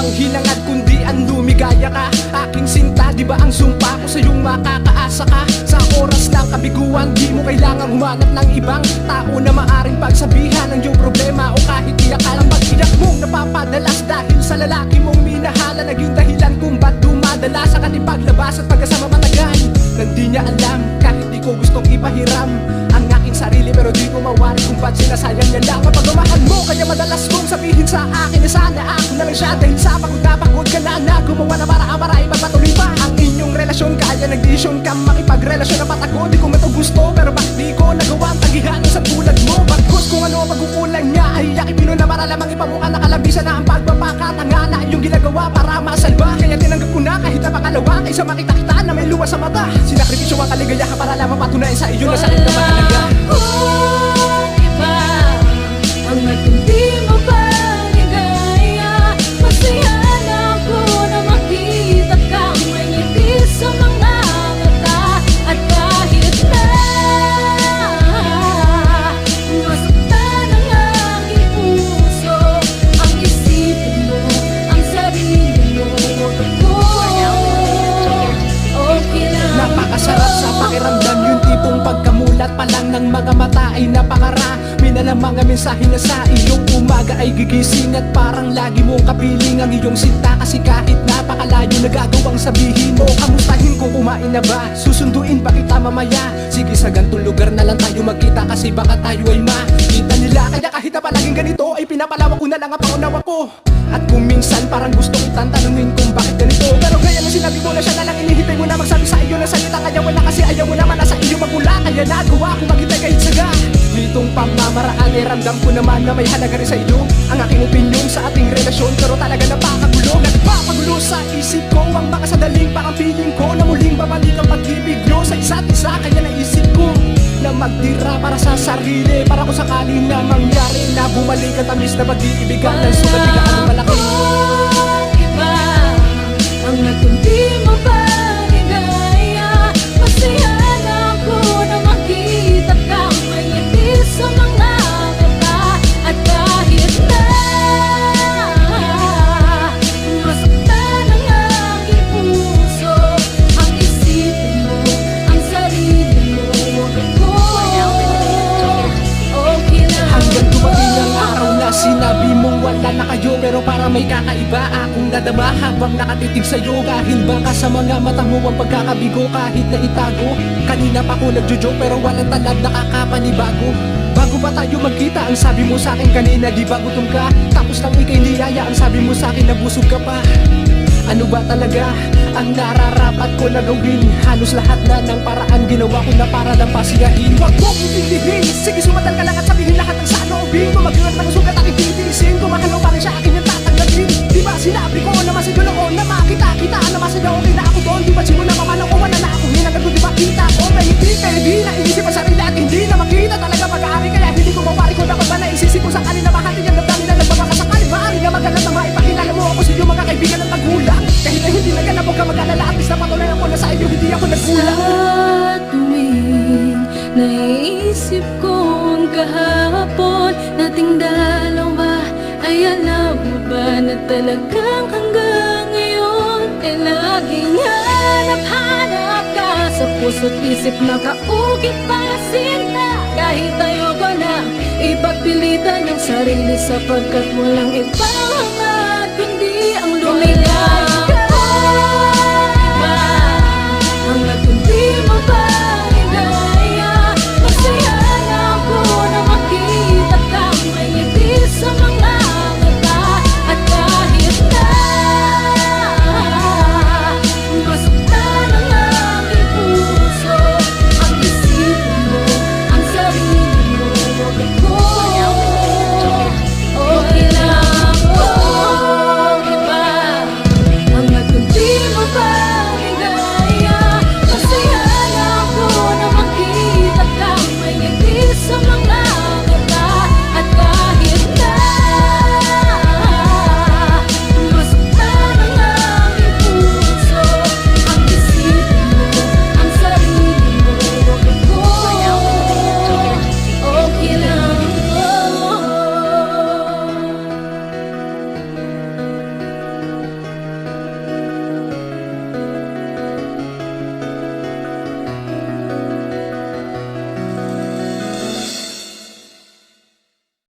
ibang hinangad kundi ang lumigaya ka. Aking sinta, di ba ang sumpa ko sa iyong makakaasa ka? Sa oras ng kabiguan, di mo kailangang humanap ng ibang tao na maaring pagsabihan ng iyong problema, o kahit iyak ka lang mag-iyak mong napapadalas dahil sa lalaki mong minahala. Naging dahilan kung ba't dumadala sa kanipaglabas at pagkasama matagal. Nang di niya alam, kahit di ko gustong ipahiram ang aking sarili, pero di ko mawari kung ba't sinasayang niya lang ang pagmamahal mo. Kaya madalas mong sabihin sa akin na sana ako na lang siya, dahil sa pagod na pagod ka na gumawa na para ipagpatuloy pa ang inyong relasyon. Kaya nag-desisyon ka makipagrelasyon na patago. Di ko man to gusto, pero bakit di ko nagawa ang tagihan sa tulad mo? Bagkus kung ano ang pagkukulang niya ay yakipino na para lamang ipamukha na kalabisan na ang pagpapakatanga na iyong ginagawa para masalba. Kaya tinanggap ko na kahit napakalawa, kaysa makita kita na may luwa sa mata. Sinakripisyo ang kaligayahan para lamang patunayan sa iyo na sakit na mahalaga. Iba ang nagkundi mo ba ligaya? Masaya na ako na makita kang may ngiti sa mga mata. At kahit na masaktan ang aking puso, ang isipin mo, ang sarili mo, ako okay lang. Napakasarap sa pakiramdam yung tipong pagkamulat pa lang ng mga mata ay napakarami na ng mga mensahe na sa iyong umaga ay gigising. At parang lagi mong kapiling ang iyong sinta, kasi kahit napakalayo nagagawang sabihin mo. Kamustahin kung kumain na ba, susunduin pa kita mamaya. Sige sa gantong lugar na lang tayo magkita, kasi baka tayo ay makita nila. Kaya kahit na palaging ganito ay pinapalawak ko na lang ang pangunawa ko. At kung minsan parang gusto kitang tanungin kung bakit ganito, pero kaya na sinabi mo na siya na lang, inihintay mo na magsabi sa iyo na salita. Kaya wala kasi ayaw mo naman na sa iyo magmula, kaya nagawa ko maghintay kahit saga. Ditong pamamaraan ay ramdam ko naman na may halaga rin sa iyo ang aking opinyon sa ating relasyon, pero talaga napakagulo. Nagpapagulo sa isip ko ang makasadaling parang piling ko na muling babalik ang pag-ibig nyo sa isa't isa. Kaya naisip ko na magtira para sa sarili, para kung sakali na mangyari na bumalik ang tamis na pag-iibigan ng sugat bigaan ng malaki. Iba ang nagkundi mo ba ligaya? Masaya na ako na makita kang may ngiti sa mga mata. At kahit na masaktan ang aking puso, ang isipin mo, ang sarili mo, ako okay lang. Hanggang dumating ang araw na sinabi mong wala na kayo, pero para may kakaiba akong nadama habang nakatitig sa'yo. Dahil baka sa mga mata mo ang pagkakabigo kahit na itago. Kanina pa ko nagjo-joke pero walang talab, nakakapanibago. Bago pa tayo magkita, ang sabi mo sa akin kanina di ba gutom ka? Tapos nang ikay niyaya, ang sabi mo sa akin nabusog ka pa. Ano ba talaga ang nararapat ko na gawin? Halos lahat na ng paraan ginawa ko na para lang pasiyahin. Huwag mong itindihin, sige sumatal ka lang at sabihin lahat ng sanoobin. Kung mag-iwan pa ng sugat aking titilisin, kung mahal mo pa rin siya aking yung tatanggapin. Di ba sinabi ko na masaya noon na makita-kita na masaya, okay na ako doon. Di ba simula mamanaw ko wala na akong hinagad ko, di ba kita ko na hindi pwede na inisip ang sarili at hindi na makita talaga pag-aari. Kaya hindi ko mawari kung dapat ba na isisip ko sakali na mahati ang damdamin na nagpapakasakali. Maaari na magalang na maipakilala mo ako sa iyong mga kaibigan ng magulang. Kahit na hindi na ganap, huwag ka mag-alala, at least napatunayan ko na sa iyo hindi ako nagkulang. Sa tuwing naiisip ko ang kahapon nating dalawa, ay alam mo ba na talagang hanggang ngayon ay laging hanap-hanap ka sa puso't isip na kaugit pa sinta. Kahit ayoko na ipagpilitan yung sarili sapagkat walang ibang